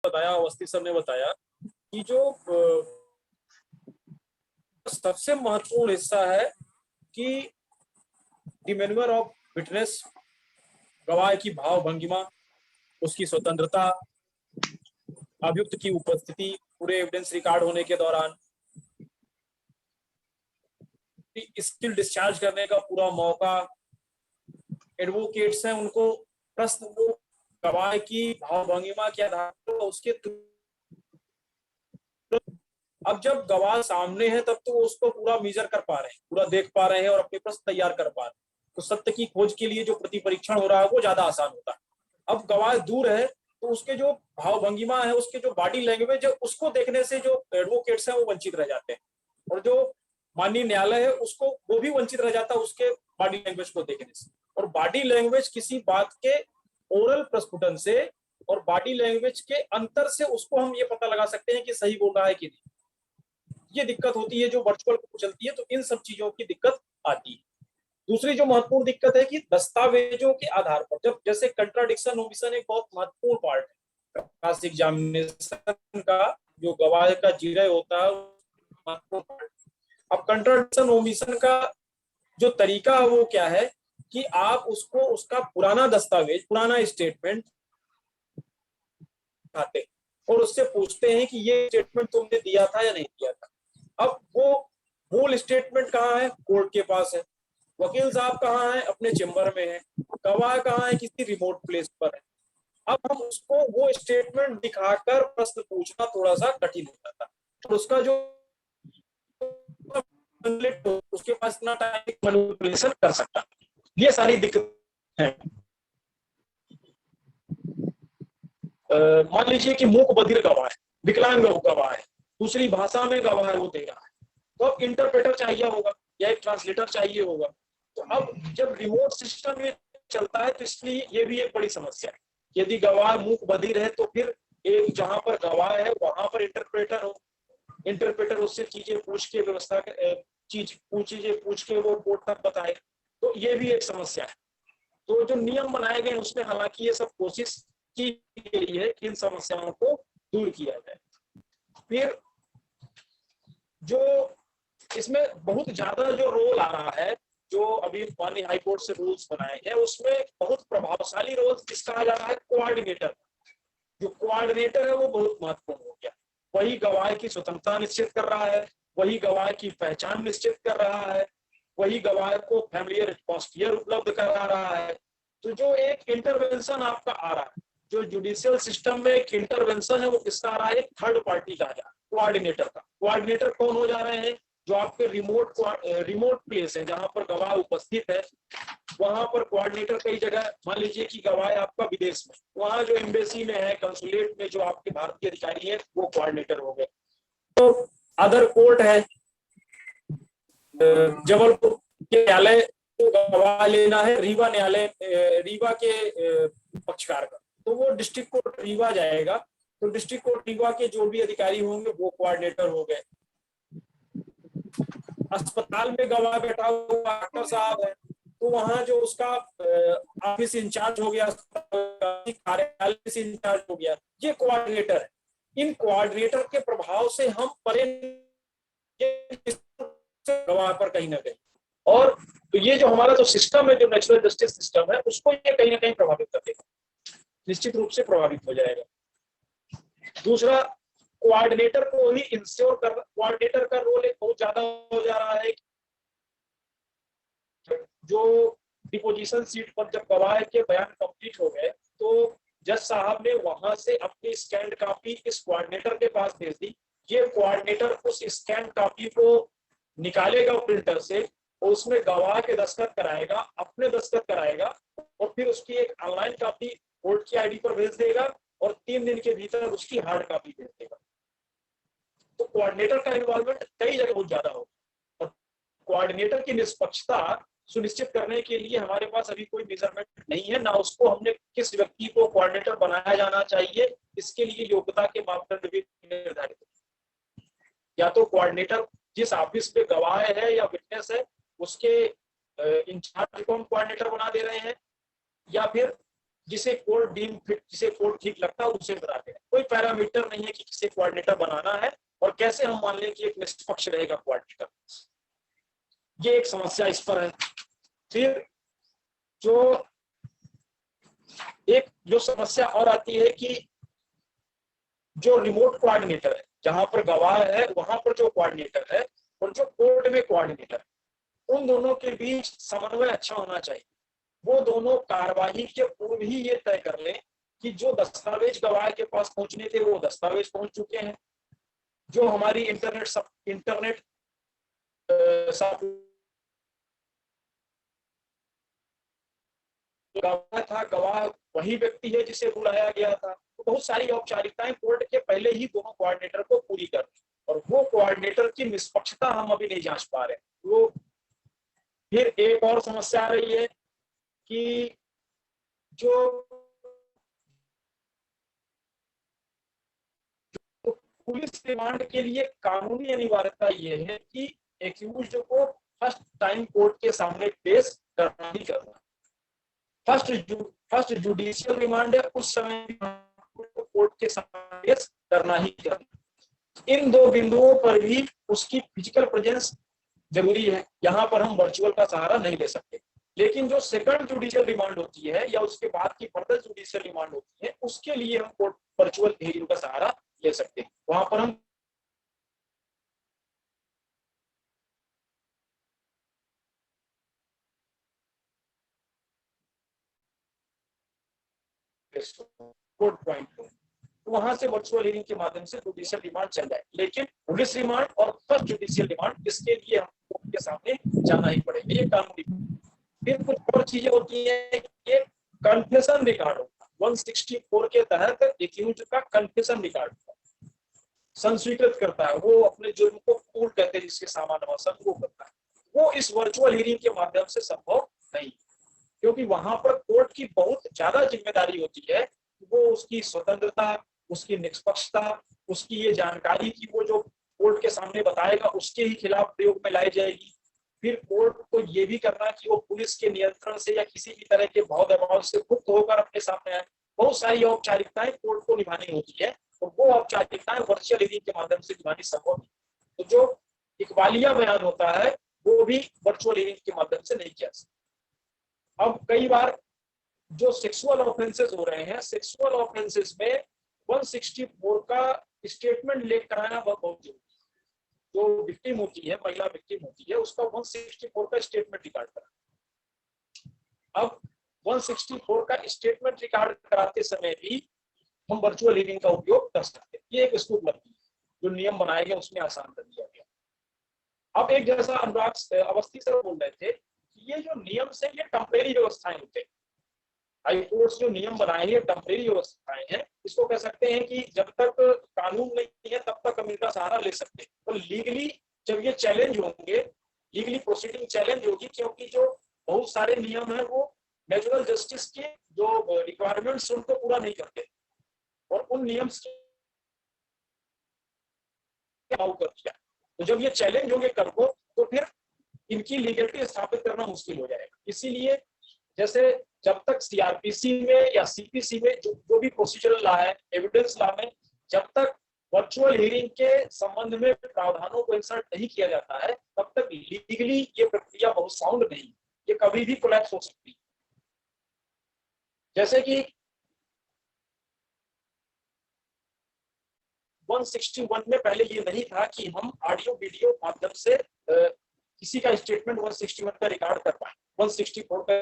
बताया, अवस्थी सर ने बताया कि जो सबसे महत्वपूर्ण हिस्सा है कि डिमेन्यूअर ऑफ विटनेस, गवाह की भाव भंगिमा, उसकी स्वतंत्रता, अभियुक्त की उपस्थिति पूरे एविडेंस रिकॉर्ड होने के दौरान, स्किल डिस्चार्ज करने का पूरा मौका, एडवोकेट्स हैं उनको प्रश्न को गवाह की भाव भंगिमा के आधार पर उसके, अब जब गवाह सामने है तब तो उसको पूरा मेजर कर पा रहे हैं, पूरा देख पा रहे हैं और अपने प्रश्न तैयार कर पा रहे हैं, तो सत्य की खोज के लिए जो प्रति परीक्षण हो रहा है वो ज्यादा आसान होता है। अब गवाह दूर है तो उसके जो भाव भंगिमा है, उसके जो बॉडी लैंग्वेज है, उसको देखने से जो एडवोकेट्स हैं वो वंचित रह जाते हैं, और जो माननीय न्यायालय है उसको वो भी वंचित रह जाता है उसके बॉडी लैंग्वेज को देखने से। और बॉडी लैंग्वेज किसी बात के ओरल प्रस्फुटन से और बॉडी लैंग्वेज के अंतर से उसको हम ये पता लगा सकते हैं कि सही बोल रहा है कि नहीं। ये दिक्कत होती है जो वर्चुअल को चलती है, तो इन सब चीजों की दिक्कत आती है। दूसरी जो महत्वपूर्ण दिक्कत है कि दस्तावेजों के आधार पर, जब जैसे कंट्राडिक्शन ओमिशन एक बहुत महत्वपूर्ण पार्ट है क्रॉस एग्जामिनेशन का, जो गवाह का जिरह होता है महत्वपूर्ण पार्ट। अब कंट्राडिक्शन ओमिशन का जो तरीका है वो क्या है कि आप उसको उसका पुराना दस्तावेज, पुराना स्टेटमेंट आते और उससे पूछते हैं कि ये स्टेटमेंट तुमने दिया था या नहीं दिया था। अब वो मूल स्टेटमेंट कहाँ है? कोर्ट के पास है। वकील साहब कहाँ है? अपने चेम्बर में है। गवाह कहाँ है? किसी रिमोट प्लेस पर है। अब हम उसको वो स्टेटमेंट दिखाकर प्रश्न पूछना थोड़ा सा कठिन हो जाता है, तो उसका जो उसके पास इतना टाइम मैनिपुलेशन कर सकता है। ये सारी दिक्कत है। मान लीजिए कि मूक बधिर गवाह है, विकलांग गवाह है, दूसरी भाषा में गवाह वो दे रहा है, तो अब इंटरप्रेटर चाहिए होगा या एक ट्रांसलेटर चाहिए होगा। तो अब जब रिमोट सिस्टम में चलता है तो इसलिए ये भी एक बड़ी समस्या है। यदि गवाह मूक बधिर है तो फिर एक जहां पर गवाह है वहां पर इंटरप्रेटर हो, इंटरप्रेटर उससे चीजें पूछ के व्यवस्था चीजें पूछ के वो कोर्ट तक बताए, तो ये भी एक समस्या है। तो जो नियम बनाए गए उसमें हालांकि ये सब कोशिश की गई है कि इन समस्याओं को दूर किया जाए। फिर जो इसमें बहुत ज्यादा जो रोल आ रहा है, जो अभी माननीय हाईकोर्ट से रूल्स बनाए गए उसमें बहुत प्रभावशाली रोल किसका आ जा रहा है? कोऑर्डिनेटर। जो कोऑर्डिनेटर है वो बहुत महत्वपूर्ण हो गया। वही गवाह की स्वतंत्रता निश्चित कर रहा है, वही गवाह की पहचान निश्चित कर रहा है, वही गवाह को फैमिलियर एटमॉस्फेयर उपलब्ध करा रहा है। तो जो एक इंटरवेंशन आपका आ रहा है, जो जुडिशियल सिस्टम में एक इंटरवेंशन है वो किसका आ रहा है? थर्ड पार्टी का आ रहा है, कोऑर्डिनेटर का। कोऑर्डिनेटर कौन हो जा रहे हैं? जो आपके रिमोट प्लेस है जहां पर गवाह उपस्थित है, वहां पर कोऑर्डिनेटर कई जगह, मान लीजिए कि गवाह आपका विदेश में, वहां जो एम्बेसी में है, कंसुलेट में जो आपके भारतीय अधिकारी है वो कोऑर्डिनेटर हो गए। तो अदर कोर्ट है, जबलपुर के न्यायालय को गवाह लेना है, रीवा न्यायालय, रीवा के पक्षकार का, तो वो डिस्ट्रिक्ट कोर्ट रीवा जाएगा। तो डिस्ट्रिक्ट कोर्ट रीवा के जो भी अधिकारी होंगे वो कोऑर्डिनेटर हो गए। अस्पताल में गवाह बैठा हुआ डॉक्टर साहब है, तो वहां जो उसका ऑफिस इंचार्ज हो गया, कार्यालय से इंचार्ज हो गया, ये कोऑर्डिनेटर है। इन कोऑर्डिनेटर के प्रभाव से हम परे गवाह पर कहीं ना कहीं, और तो ये जो हमारा जो सिस्टम है, जो नेचुरल जस्टिस सिस्टम है, उसको ये कहीं ना कहीं प्रभावित कर देगा, निश्चित रूप से प्रभावित हो जाएगा। दूसरा, कोऑर्डिनेटर को ही इंश्योर कर, कोऑर्डिनेटर का रोल एक बहुत ज्यादा हो जा रहा है। जो डिपोजिशन सीट पर जब गवाह के बयान कंप्लीट हो गए तो जज साहब ने वहां से अपनी स्कैन कॉपी इस कोऑर्डिनेटर के पास भेज दी। ये कोऑर्डिनेटर उस स्कैन कॉपी को निकालेगा प्रिंटर से और उसमें गवाह के दस्तखत कराएगा, अपने दस्तखत कराएगा, और फिर उसकी एक ऑनलाइन कॉपी कोर्ट की आईडी पर भेज देगा और 3 दिन के भीतर उसकी हार्ड कॉपी भेज देगा। तो कोऑर्डिनेटर का इन्वॉल्वमेंट कई जगह बहुत ज्यादा होगा, और कोऑर्डिनेटर की निष्पक्षता सुनिश्चित करने के लिए हमारे पास अभी कोई मेजरमेंट नहीं है, ना उसको हमने किस व्यक्ति को कोऑर्डिनेटर बनाया जाना चाहिए, इसके लिए योग्यता के मापदंड भी निर्धारित है। या तो कोऑर्डिनेटर जिस ऑफिस पे गवाह है या विटनेस है उसके इंचार्ज को हम कोऑर्डिनेटर बना दे रहे हैं, या फिर जिसे कोर्ट डीम फिट, जिसे कोर्ट ठीक लगता है उसे बनाते हैं। कोई पैरामीटर नहीं है कि किसे कोऑर्डिनेटर बनाना है और कैसे हम मान लें कि एक निष्पक्ष रहेगा कोऑर्डिनेटर। ये एक समस्या इस पर है। फिर जो समस्या और आती है कि जो रिमोट कोऑर्डिनेटर है, जहां पर गवाह है वहां पर जो कोऑर्डिनेटर है और जो कोर्ट में कोऑर्डिनेटर, उन दोनों के बीच समन्वय अच्छा होना चाहिए। वो दोनों कार्यवाही के पूर्व ही ये तय कर लें कि जो दस्तावेज गवाह के पास पहुंचने थे वो दस्तावेज पहुंच चुके हैं, जो हमारी इंटरनेट गवाह था, गवाह वही व्यक्ति है जिसे बुलाया गया था। तो बहुत सारी औपचारिकताएं कोर्ट के पहले ही दोनों कोऑर्डिनेटर को पूरी कर दी, और वो कोऑर्डिनेटर की निष्पक्षता हम अभी नहीं जांच पा रहे। वो फिर एक और समस्या आ रही है कि जो पुलिस रिमांड के लिए कानूनी अनिवार्यता यह है कि एक्यूज्ड को फर्स्ट टाइम कोर्ट के सामने पेश करना ही करना। फर्स्ट जुडिशियल रिमांड है, उस समय कोर्ट के सामने पेश करना ही करना। इन दो बिंदुओं पर भी उसकी फिजिकल प्रेजेंस जरूरी है। यहाँ पर हम वर्चुअल का सहारा नहीं ले सकते। लेकिन जो सेकंड जुडिशियल रिमांड होती है या उसके बाद की फर्दर जुडिशियल रिमांड होती है, उसके लिए हम कोर्ट वर्चुअल हियरिंग का सहारा ले सकते हैं। वहां पर हम कोर्ट पॉइंट तो वहां से वर्चुअल हियरिंग के माध्यम से जुडिशियल रिमांड चल जाए। लेकिन पुलिस रिमांड और फर्स्ट जुडिशियल रिमांड, इसके लिए हम कोर्ट के सामने जाना ही पड़ेगा, ये कानूनी। फिर कुछ और चीजें होती है। ये कन्फेशन रिकॉर्ड होगा 164 के तहत एक्यूज्ड का कन्फेशन रिकॉर्ड संस्वीकृत करता है। वो अपने जुर्म को कबूल कहते हैं, जिसके सामान वो करता है। वो इस वर्चुअल हियरिंग के माध्यम से संभव नहीं, क्योंकि वहां पर कोर्ट की बहुत ज्यादा जिम्मेदारी होती है। वो उसकी स्वतंत्रता, उसकी निष्पक्षता, उसकी ये जानकारी कि वो जो कोर्ट के सामने बताएगा उसके ही खिलाफ प्रयोग में लाई जाएगी। फिर कोर्ट को ये भी करना कि वो पुलिस के नियंत्रण से या किसी भी तरह के भाव दबाव से मुक्त होकर अपने सामने आए। बहुत सारी औपचारिकताएं कोर्ट को निभानी होती है, और वो औपचारिकताएं वर्चुअल हियरिंग के माध्यम से निभानी संभव नहीं। तो जो इकबालिया बयान होता है वो भी वर्चुअल हियरिंग के माध्यम से नहीं किया सकता। अब कई बार जो सेक्सुअल ऑफेंसेस हो रहे हैं, सेक्सुअल ऑफेंसेस में 164 का स्टेटमेंट लेकर आना बहुत जरूरी है। जो विक्टिम होती है, महिला विक्टिम होती है, उसका 164 का स्टेटमेंट रिकॉर्ड करा। अब 164 का स्टेटमेंट रिकॉर्ड कराते समय भी हम वर्चुअल हियरिंग का उपयोग कर सकते हैं। ये एक इसको उपलब्धि है जो नियम बनाए गए उसमें आसान कर दिया गया। अब एक जैसा अनुराग अवस्थी सर बोल रहे थे कि ये जो नियम से ये टेम्परेरी व्यवस्थाएं होते हैं, हाई कोर्ट जो नियम बनाए हैं टेम्परेरी व्यवस्थाएं हैं। इसको कह सकते हैं कि जब तक कानून नहीं है तब तक हम इनका सहारा ले सकते हैं। तो लीगली जब ये चैलेंज होंगे, लीगली प्रोसीडिंग चैलेंज होगी, क्योंकि जो बहुत सारे नियम है वो नेचुरल जस्टिस के जो रिक्वायरमेंट्स उनको पूरा नहीं करते, और उन नियम लागू कर दिया। तो जब ये चैलेंज होंगे कल को, तो फिर इनकी लीगलिटी स्थापित करना मुश्किल हो जाएगा। इसीलिए जैसे जब तक सीआरपीसी में या सीपीसी में जो भी प्रोसीजरल लॉ है, एविडेंस लॉ में जब तक वर्चुअल हियरिंग के संबंध में प्रावधानों को इंसर्ट नहीं किया जाता है, तब तक लीगली ये प्रक्रिया बहुत साउंड नहीं, ये कभी भी कोलैप्स हो सकती है। जैसे कि 161 में पहले ये नहीं था कि हम ऑडियो वीडियो माध्यम से किसी का स्टेटमेंट 161 का रिकॉर्ड कर पाए, 164 का।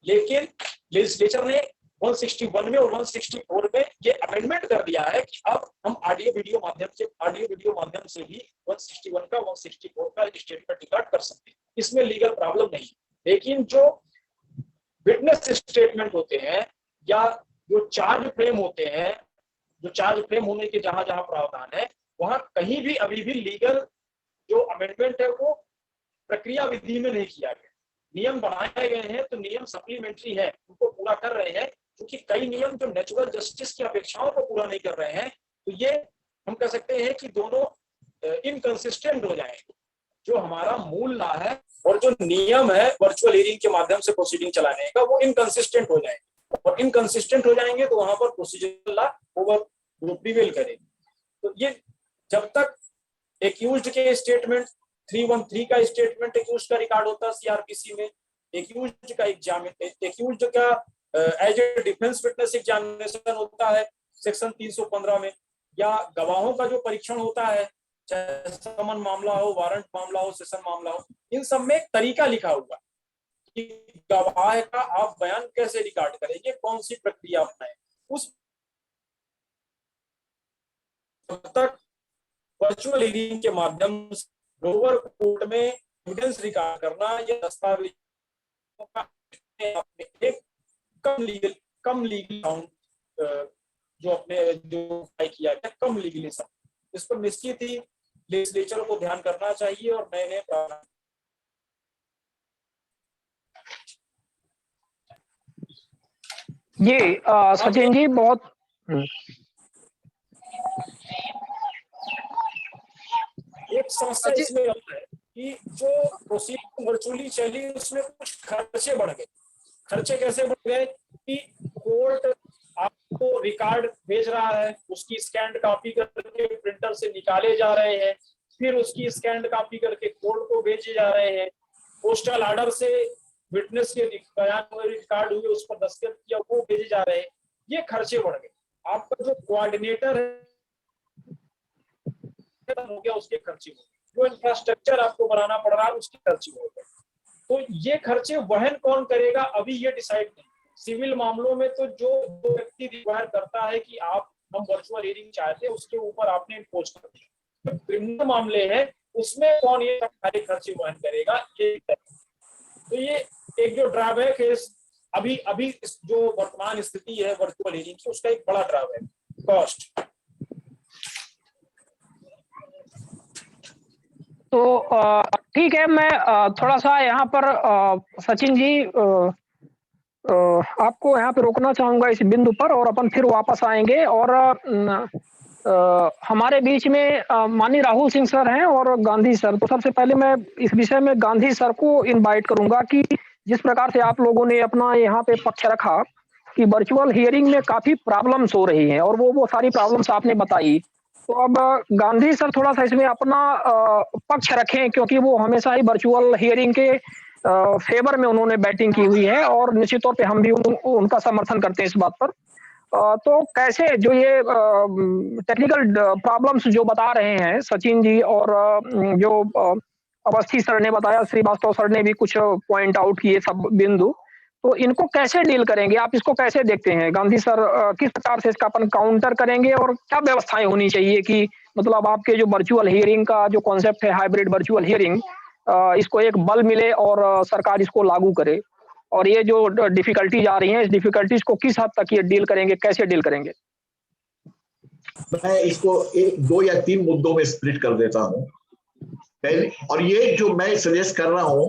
लेकिन लेजिस्लेचर ने 161 में और 164 में ये अमेंडमेंट कर दिया है कि अब हम ऑडियो वीडियो माध्यम से भी 161 का 164 का स्टेटमेंट रिकॉर्ड कर सकते हैं। इसमें लीगल प्रॉब्लम नहीं। लेकिन जो विटनेस स्टेटमेंट होते हैं या जो चार्ज फ्रेम होते हैं, जो चार्ज फ्रेम होने के जहां जहां प्रावधान है, वहां कहीं भी अभी भी लीगल जो अमेंडमेंट है वो प्रक्रिया विधि में नहीं किया गया। नियम बनाए गए हैं तो नियम सप्लीमेंट्री है, उनको पूरा कर रहे हैं, क्योंकि कई नियम जो नेचुरल जस्टिस की अपेक्षाओं को पूरा नहीं कर रहे हैं, तो ये हम कह सकते हैं कि दोनों इनकंसिस्टेंट हो जाएंगे। जो हमारा मूल लॉ है और जो नियम है वर्चुअल हियरिंग के माध्यम से प्रोसीडिंग चलाने का वो इनकंसिस्टेंट हो जाएंगे, और इनकंसिस्टेंट हो जाएंगे तो वहां पर प्रोसीजरल लॉ ओवर वो प्रिवेल करेगी। तो ये जब तक एक्यूज्ड के स्टेटमेंट 313 का स्टेटमेंट एक्यूज्ड का रिकॉर्ड होता है सीआरपीसी में, एक्यूज्ड का एक्यूज्ड का as a defence witness examination होता है सेक्शन 315 में, या गवाहों का जो परीक्षण होता है, चाहे समन मामला हो, वारंट मामला हो, सेशन मामला हो, इन सब में एक तरीका लिखा हुआ कि गवाह का आप बयान कैसे रिकॉर्ड करेंगे, कौन सी प्रक्रिया अपनाएं। उस तक वर्चुअल हियरिंग के माध्यम से लोअर कोर्ट में एविडेंस रिकॉर्ड करना या दस्तावेज एक कम लीगल साउंड जो अपने जो किया गया कम लीगली साउंड, इस पर निश्चित ही लेजिस्लेचर को ध्यान करना चाहिए। और नए जी सचिन जी बहुत एक समस्या इसमें है कि जो प्रोसीडिंग वर्चुअली चली उसमें कुछ खर्चे बढ़ गए। खर्चे कैसे बढ़ गए कि कोर्ट आपको रिकॉर्ड भेज रहा है, उसकी स्कैन्ड कॉपी करके प्रिंटर से निकाले जा रहे हैं, फिर उसकी स्कैन्ड कॉपी करके कोर्ट को भेजे जा रहे हैं, पोस्टल ऑर्डर से विटनेस के बयान रिकॉर्ड हुए उस पर दस्तखत किया वो भेजे जा रहे हैं। ये खर्चे बढ़ गए। आपका जो कोऑर्डिनेटर है हो गया, उसके खर्चे हो गए, जो इंफ्रास्ट्रक्चर आपको बनाना पड़ रहा है उसके खर्चे हो गए। तो ये खर्चे वहन कौन करेगा अभी ये डिसाइड नहीं। सिविल मामलों में तो जो व्यक्ति रिक्वायर करता है कि आप हम वर्चुअल हियरिंग चाहते हैं उसके ऊपर आपने इम्पोज कर दिया। क्रिमिनल मामले हैं उसमें कौन ये सारे खर्चे वहन करेगा, ये तो ये एक जो ड्रॉबैक है अभी जो वर्तमान स्थिति है वर्चुअल हियरिंग की, उसका एक बड़ा ड्रॉबैक कॉस्ट। तो ठीक है, मैं थोड़ा सा यहाँ पर सचिन जी आपको यहाँ पे रोकना चाहूंगा इस बिंदु पर, और अपन फिर वापस आएंगे। और हमारे बीच में माननीय राहुल सिंह सर हैं और गांधी सर। तो सबसे पहले मैं इस विषय में गांधी सर को इनवाइट करूंगा कि जिस प्रकार से आप लोगों ने अपना यहाँ पे पक्ष रखा कि वर्चुअल हियरिंग में काफी प्रॉब्लम्स हो रही हैं और वो सारी प्रॉब्लम्स आपने बताई, तो अब गांधी सर थोड़ा सा इसमें अपना पक्ष रखें, क्योंकि वो हमेशा ही वर्चुअल हियरिंग के फेवर में उन्होंने बैटिंग की हुई है और निश्चित तौर पे हम भी उनका समर्थन करते हैं इस बात पर। तो कैसे जो ये टेक्निकल प्रॉब्लम्स जो बता रहे हैं सचिन जी और जो अवस्थी सर ने बताया, श्रीवास्तव सर ने भी कुछ पॉइंट आउट किए सब बिंदु, तो इनको कैसे डील करेंगे आप, इसको कैसे देखते हैं गांधी सर? किस प्रकार से इसका अपन काउंटर करेंगे और क्या व्यवस्थाएं होनी चाहिए कि मतलब आपके जो वर्चुअल हियरिंग का जो कॉन्सेप्ट है हाइब्रिड वर्चुअल हियरिंग, इसको एक बल मिले और सरकार इसको लागू करे, और ये जो डिफिकल्टीज आ रही हैं इस डिफिकल्टीज को किस हद तक ये डील करेंगे, कैसे डील करेंगे? मैं इसको 2 या 3 मुद्दों में स्प्लिट कर देता हूं। और ये जो मैं सजेस्ट कर रहा हूं